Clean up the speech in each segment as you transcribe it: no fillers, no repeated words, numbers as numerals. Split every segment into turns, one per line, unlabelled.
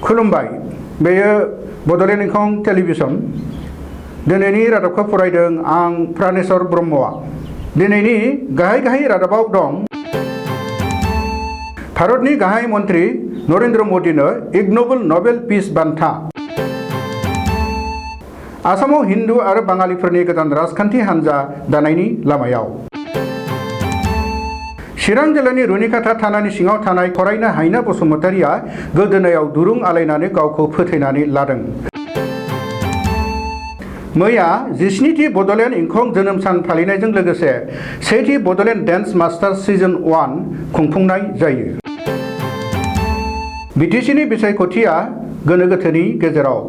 खुलुमबाय बेयो बड'लेण्ड इंखं टेलिभिजन दिनैनि रादाबखौ फरायदों आं प्राणेश्वर ब्रह्मआ। दिनैनि गाहाय रादाबाव दं भारतनि गाहाय मन्त्री नरेन्द्र मदिनो इग्नोबल नोबेल पिस बान्था। आसामाव हिन्दु आरो बाङालिफोरनि गोदान राजखान्थि हान्जा दानायनि लामायाव। चिरां जिल्लानि रुनिकाटा थानानि सिङाव थानाय फरायनो हायना बसुमतारिया गोदोनायाव दुरुं आलायनानै गावखौ फोथैनानै लादों। मैया 17थि बड'लेण्ड इंखं जोनोम सान फालिनायजों लोगोसे 1थि बड'लेण्ड डेन्स मास्टार्स सिजन 1 खुंफुंनाय जायो। बिटिसिनि बिसायख'थिया गोनो गोथोनि गेजेराव।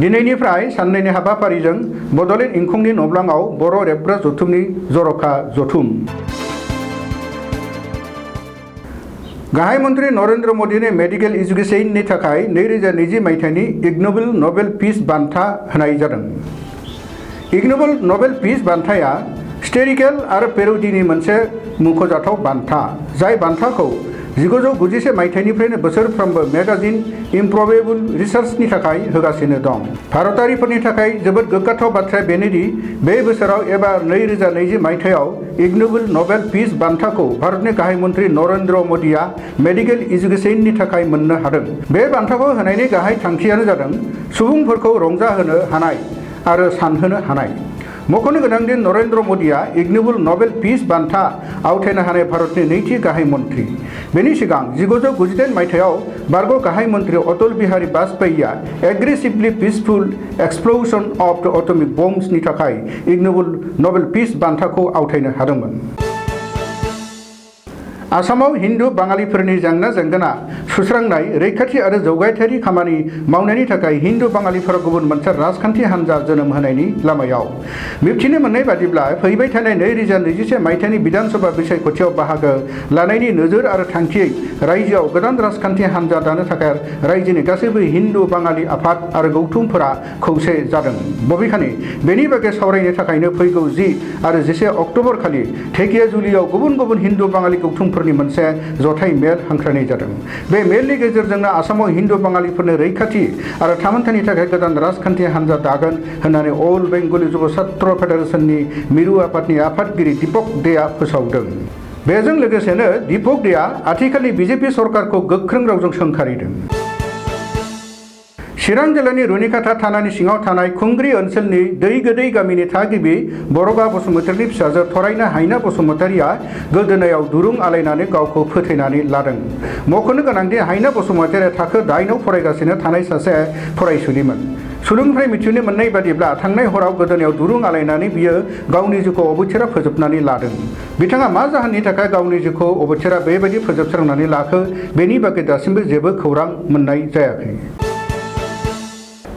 दिनैनिफ्राय साननैनि हाबाफारिजों बड'लेण्ड इंखंनि नब्लाङाव बर' रेबग्रा जथुमनि जर'खा जथुम। गाहाय मन्त्री नरेन्द्र मदिनो मेडिकेल एजुकेशननि थाखाय 2020 मायथाइनि इग्नोबल नोबेल पिस बान्था होनाय जादों। इग्नोबल नोबेल पिस बान्थाया हिस्टेरिकेल आरो पेर'डीनि मोनसे मुंख'जाथाव बान्था, जाय बान्थाखौ 1991 मायथाइनिफ्रायनो बोसोरफ्रोमबो मेगाजिन इमप्रबेबल रिसार्चनि थाखाय होगासिनो दं। भारतारिफोरनि थाखाय जोबोद गोग्गाथाव बाथ्राया बेनोदि बे बोसोराव एबा 2020 मायथाइयाव इग्नोबल नोबेल पिस बान्थाखौ भारतनि गाहाय मन्त्री नरेन्द्र मदिया मेडिकेल एजुकेशननि थाखाय मोननो हादों। बे बान्थाखौ होनायनि गाहाय थांखियानो जादों सुबुंफोरखौ रंजाहोनो हानाय आरो सानहोनो हानाय। मख'नो गोनांदि नरेन्द्र मदिया इग्नोबल नोबेल पिस बान्था आवथायनो हानाय भारतनि नैथि गाहाय मन्त्री। बेनि सिगां 1998 मायथाइयाव बारग' गाहाय मन्त्री अटल बिहारी वाजपेयीआ एग्रेसिभलि पिसफुल एक्सप्ल'सन अफ द एटमिक बम्बनि थाखाय इग्नोबल नोबेल पिस बान्थाखौ आवथायनो हादोंमोन। आसामाव हिन्दु बाङालिफोरनि जेंना जेंगोना सुस्रांनाय, रैखाथि आरो जौगाथायारि खामानि मावनायनि थाखाय हिन्दु बाङालिफोरा गुबुन मोनसे राजखान्थि हान्जा जोनोम होनायनि लामायाव। मिबथिनो मोननाय बादिब्ला फैबाय थानाय 2021 मायथाइनि बिधानसभा बिसायख'थियाव बाहागो लानायनि नोजोर आरो थांखियै रायजोआव गोदान राजखान्थि हान्जा दानो थाखाय रायजोनि गासैबो हिन्दु बाङालि आफाद आरो गौथुमफोरा खौसे जादों। बबेखानि बेनि बागै सावरायनो थाखायनो फैगौ 10 आरो 11 अक्ट'बर खालि धेकियाजुलियाव गुबुन गुबुन हिन्दु बाङालि गौथुमफोरनि मोनसे जथाय मेल हांख्रायनाय जादों। बे मेलनि गेजेरजोंनो आसामाव हिन्दु बाङालिफोरनो रैखाथि आरो थामोनथानि थाखाय गोदान राजखान्थि हान्जा दागोन होननानै अल बेंगली युव छात्र फेडारेशननि मिरु आफादनि आफादगिरि दीपक देआ फोसावदों। बेजों लोगोसेनो दीपक देआ आथिखालनि बीजेपी सरकारखौ गोख्रों रावजों सोंखारिदों। चिरां जिल्लानि रुनिकाटा थानानि सिङाव थानाय खुंग्रि ओनसोलनि दैगोदै गामिनि थागिबि बरगा बसुमतारिनि फिसाजो थरायनो हायना बसुमतारिया गोदोनायाव दुरुं आलायनानै गावखौ फोथैनानै लादों। मख'नो गोनांदि हायना बसुमतारिया थाखो 8 आव फरायगासिनो थानाय सासे फरायसुलिमोन। सुलुंनिफ्राय मिथिनो मोननाय बादिब्ला थांनाय हराव गोदोनायाव दुरुं आलायनानै बियो गावनि जिउखौ अबथिरा फोजोबनानै लादों। बिथाङा मा जाहोननि थाखाय गावनि जिउखौ अबथिरा बेबायदि फोजोबस्रांनानै लाखो बेनि बागै दासिमबो जेबो खौरां मोननाय जायाखै।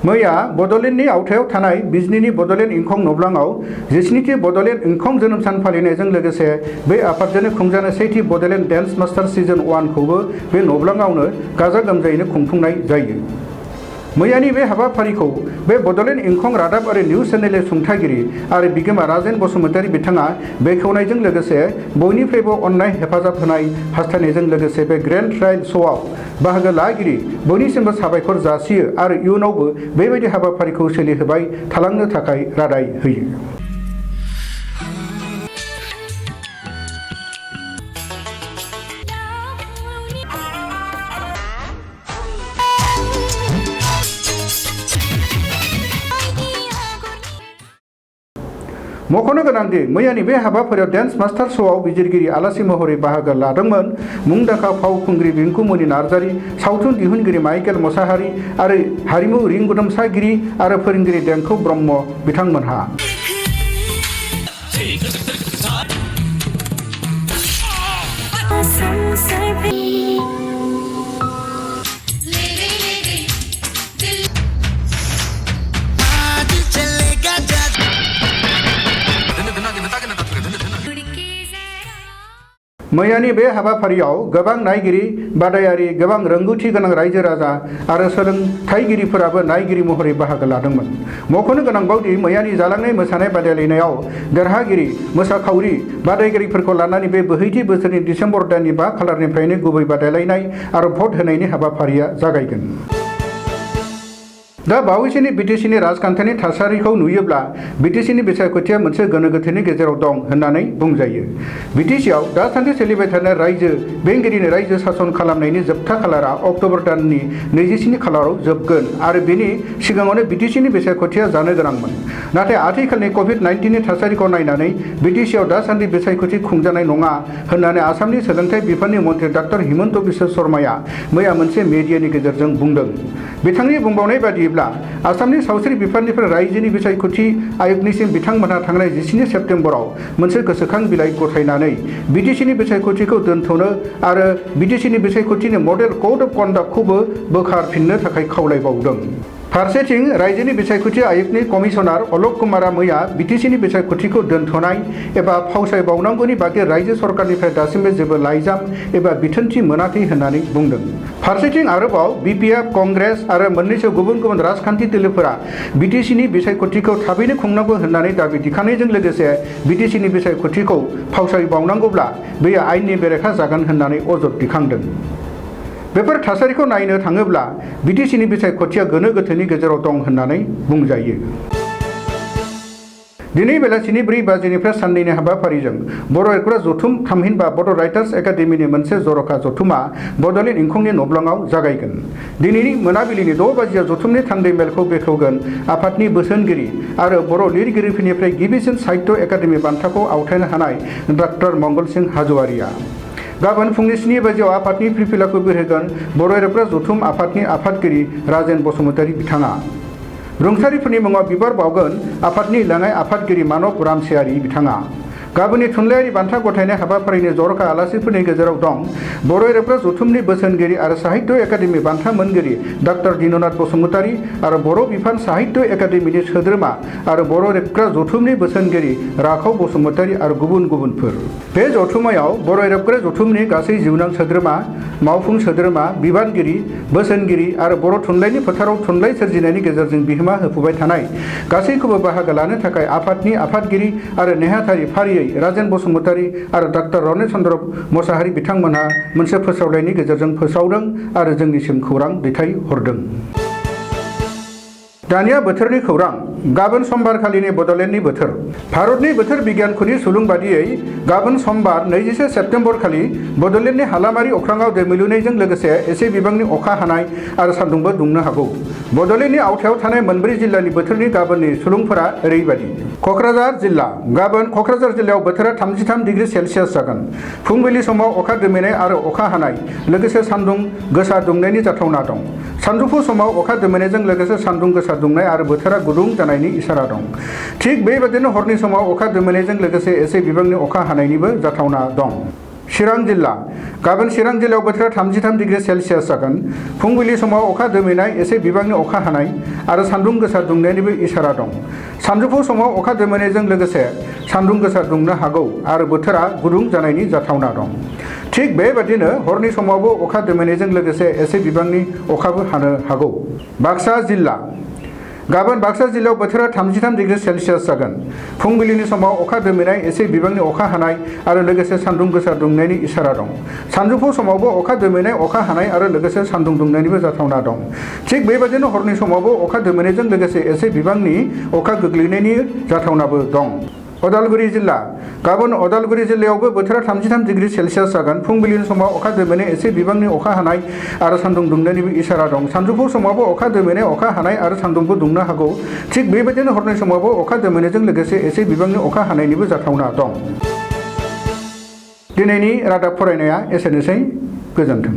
मैया बड'लेण्डनि आवथायाव थानाय बिजनीनि बड'लेण्ड इंखं नब्लाङाव 17थि बड'लेण्ड इंखं जोनोम सान फालिनायजों लोगोसे बे आफादजोंनो खुंजानाय 1थि बड'लेण्ड डेन्स मास्टार्स सिजन 1 खौबो बे नब्लाङावनो गाजा गोमजायैनो खुंफुंनाय जायो। मैयानि बे हाबाफारिखौ बे बड'लेण्ड इंखं रादाब आरो निउज चेनेलनि सुंथागिरि आरो बिगोमा राजेन बसुमतारी बिथाङा बेखेवनायजों लोगोसे बयनिफ्रायबो अननाय हेफाजाब होनाय हास्थायनायजों लोगोसे बे ग्रेन्ड ट्रायल श'आव बाहागो लागिरि बयनिसिमबो साबायखर जासियो आरो इयुनावबो बेबायदि हाबाफारिखौ सोलिहोबाय थालांनो थाखाय रादाय होयो। मख'नो गोनांदि मैयानि बे हाबाफारियाव डेन्स मास्टार श'आव बिजिरगिरि आलासि महरै बाहागो लादोंमोन मुंदांखा फावखुंग्रि बिंकुमनि नार्जारी, सावथुन दिहुनगिरि माइकेल मोसाहारी आरो हारिमु रिंगुदुमसागिरि आरो फोरोंगिरि देंखो ब्रह्म बिथांमोनहा। मैयानि बे हाबाफारियाव गोबां नायगिरि बादायारि गोबां रोंगौथि गोनां रायजो राजा आरो सोलोंथाइगिरिफोराबो नायगिरि महरै बाहागो लादोंमोन। मख'नो गोनांबावदि मैयानि जालांनाय मोसानाय बादायलायनायाव देरहागिरि मोसाखावरि बादायगिरिफोरखौ लानानै बे बोहैथि बोसोरनि डिसेम्बर दाननि 5 खालारनिफ्रायनो गुबै बादायलायनाय आरो भट होनायनि हाबाफारिया जागायगोन। दा बावैसोनि बिटिसिनि राजखान्थिनि थासारिखौ नुयोब्ला बिटिसिनि बिसायख'थिया मोनसे गोनो गोथोनि गेजेराव दं होननानै बुंजायो। बिटिसिआव दासान्दि सोलिबाय थानाय रायजो बेंगिरिनि रायजो सासन खालामनायनि जोबथा खालारा अक्ट'बर दाननि 24 खालाराव जोबगोन आरो बेनि सिगाङावनो बिटिसिनि बिसायख'थिया जानो गोनांमोन। नाथाय आथिखालनि कभिड-19नि थासारिखौ नायनानै बिटिसिआव दासान्दि बिसायख'थि खुंजानाय नङा होननानै आसामनि सोलोंथाइ बिफाननि मन्थ्रि डॉ. हिमन्त बिश्व शर्माया मैया मोनसे मिडियानि गेजेरजों बुंदों। बिथांनि बुंबावनाय बादियैब्ला आसामनि सावस्रि बिफाननिफ्राय रायजोनि बिसायख'थि आय'गनिसिम बिथांमोनहा थांनाय 17 सेप्तेम्बराव मोनसे गोसोखां बिलाइ गथायनानै बिटिसिनि बिसायख'थिखौ दोनथ'नो आरो बिटिसिनि बिसायख'थिनि मडेल कड अफ कन्डाक्टखौबो बोखारफिननो थाखाय खावलायबावदों। फारसेथिं रायजोनि बिसायख'थि आय'गनि कमिसनार अलक कुमारा मैया बिटिसिनि बिसायख'थिखौ दोनथ'नाय एबा फावसायबावनांगौनि बागै रायजो सरकारनिफ्राय दासिमबो जेबो लाइजाम एबा बिथोनथि मोनाखै होननानै बुंदों। फारसेथिं आरोबाव बिपिएफ, कंग्रेस आरो मोन्नैसो गुबुन गुबुन राजखान्थि दोलोफोरा बिटिसिनि बिसायख'थिखौ थाबैनो खुंनांगौ होननानै दाबि दिखांनायजों लोगोसे बिटिसिनि बिसायख'थिखौ फावसायबावनांगौब्ला बेयो आयेननि बेरेखा जागोन होननानै अजद दिखांदों। बेफोर थासारिखौ नायनो थाङोब्ला बिटिसिनि बिसायख'थिया गोनो गोथोनि गेजेराव दं होननानै बुंजायो। दिनै बेलासिनि 4 बाजिनिफ्राय साननैनि हाबाफारिजों बर' एरग्रा जथुम थामहिनबा बड' राइटार्स एकाडेमिनि मोनसे जर'खा जथुमा बड'लेण्ड इंखंनि नब्लाङाव जागायगोन। दिनैनि मोनाबिलिनि 6 बाजियाव जथुमनि थान्दै मेलखौ बेखेवगोन आफादनि बोसोनगिरि आरो बर' लिरगिरिफोरनिफ्राय गिबिसिन साहित्य एकाडेमि बान्थाखौ आवथायनो हानाय डॉ. मंगल सिंह हाज'वारिया। गाबोन फुंनि 7 बाजियाव आफादनि फिरफिलाखौ बिरहोगोन बर' एरग्रा जथुम आफादनि आफादगिरि राजेन बसुमतारी बिथाङा। रुंसारिफोरनि मुङाव बिबार बावगोन आफादनि लेङाइ आफादगिरि मानब रामसियारि बिथाङा। गाबोननि थुनलाइयारि बान्था गथायनाय हाबाफारिनि जर'खा आलासिफोरनि गेजेराव दं बर' एरग्रा जथुमनि बोसोनगिरि आरो साहित्य एकाडेमि बान्था मोनगिरि डॉ. दिननाथ बसुमतारी आरो बर' बिफान साहित्य एकाडेमिनि सोद्रोमा आरो बर' एरग्रा जथुमनि बोसोनगिरि राखाव बसुमतारी आरो गुबुन गुबुनफोर। बे जथुमायाव बर' एरग्रा जथुमनि गासै जिउनां सोद्रोमा, मावफुं सोद्रोमा, बिबानगिरि, बोसोनगिरि आरो बर' थुनलाइनि फोथाराव थुनलाइ सोरजिनायनि गेजेरजों बिहोमा होफुबाय थानाय गासैखौबो बाहागो लानो थाखाय आफादनि आफादगिरि आरो नेहाथारि फारियै राजेन बसुमतारी आरो डॉ. रनेश चन्द्र मोसाहारि बिथांमोनहा मोनसे फोसावलायनि गेजेरजों फोसावदों आरो जोंनिसिम खौरां दैथायहरदों। दानिया बोथोरनि खौरां। गाबोन समबारखालिनि बड'लेण्डनि बोथोर। भारतनि बोथोर बिगियानखुनि सुलुं बादियै गाबोन समबार 21 सेप्तेम्बर खालि बड'लेण्डनि हालामारि अख्राङाव दोमैलुनायजों लोगोसे एसे बिबांनि अखा हानाय आरो सान्दुंबो दुंनो हागौ। बड'लेण्डनि आवथायाव थानाय मोनब्रै जिल्लानि बोथोरनि गाबोननि सुलुंफोरा ओरैबायदि। क'क्राझार जिल्ला। गाबोन क'क्राझार जिल्लायाव बोथोरा 33 डिग्री सेल्सियास जागोन। फुंबिलि समाव अखा दोमैनाय आरो अखा हानाय लोगोसे सान्दुं गोसा दुंनायनि जाथावना दं। सानजौफु समाव अखा दोमैनायजों लोगोसे सान्दुं गोसा दुंनाय आरो बोथोरा गुदुं जानायनि इसारा दं। थिग बेबादिनो हरनि समाव अखा दोमैनायजों लोगोसे एसे बिबांनि अखा हानायनिबो जाथावना दं। चिरां जिल्ला। गाबोन चिरां जिल्लायाव बोथोरा 33 डिग्री सेल्सियास जागोन। फुंबिलि समाव अखा दोमैनाय, एसे बिबांनि अखा हानाय आरो सान्दुं गोसा दुंनायनिबो इसारा दं। सानजौफु समाव अखा दोमैनायजों लोगोसे सान्दुं गोसा दुंनो हागौ आरो बोथोरा गुदुं जानायनि जाथावना दं। थिग बेबादिनो हरनि समावबो अखा दोमैनायजों लोगोसे एसे बिबांनि अखाबो हानो हागौ। बाक्सा जिल्ला। गाबोन बाक्सा जिल्लायाव बोथोरा 33 डिग्री सेल्सियास जागोन। फुंबिलिनि समाव अखा दोमैनाय, एसे बिबांनि अखा हानाय आरो लोगोसे सान्दुं गोसा दुंनायनि इसारा दं। सानजौफु समावबो अखा दोमैनाय, अखा हानाय आरो लोगोसे सान्दुं दुंनायनिबो जाथावना दं। थिग बेबादिनो हरनि समावबो अखा दोमैनायजों लोगोसे एसे बिबांनि अखा गोग्लैनायनि जाथावनाबो दं। उदालगुरि जिल्ला। गाबोन उदालगुरि जिल्लायावबो बोथोरा 33 डिग्री सेल्सियास जागोन। फुंबिलिनि समाव अखा दोमैनाय, एसे बिबांनि अखा हानाय आरो सान्दुं दुंनायनिबो इसारा दं। सानजौफु समावबो अखा दोमैनाय, अखा हानाय आरो सान्दुंबो दुंनो हागौ। थिग बेबायदिनो हरनि समावबो अखा दोमैनायजों लोगोसे एसे बिबांनि अखा हानायनिबो जाथावना दं। दिनैनि रादाब फरायनाया एसेनोसै। गोजोन्थों।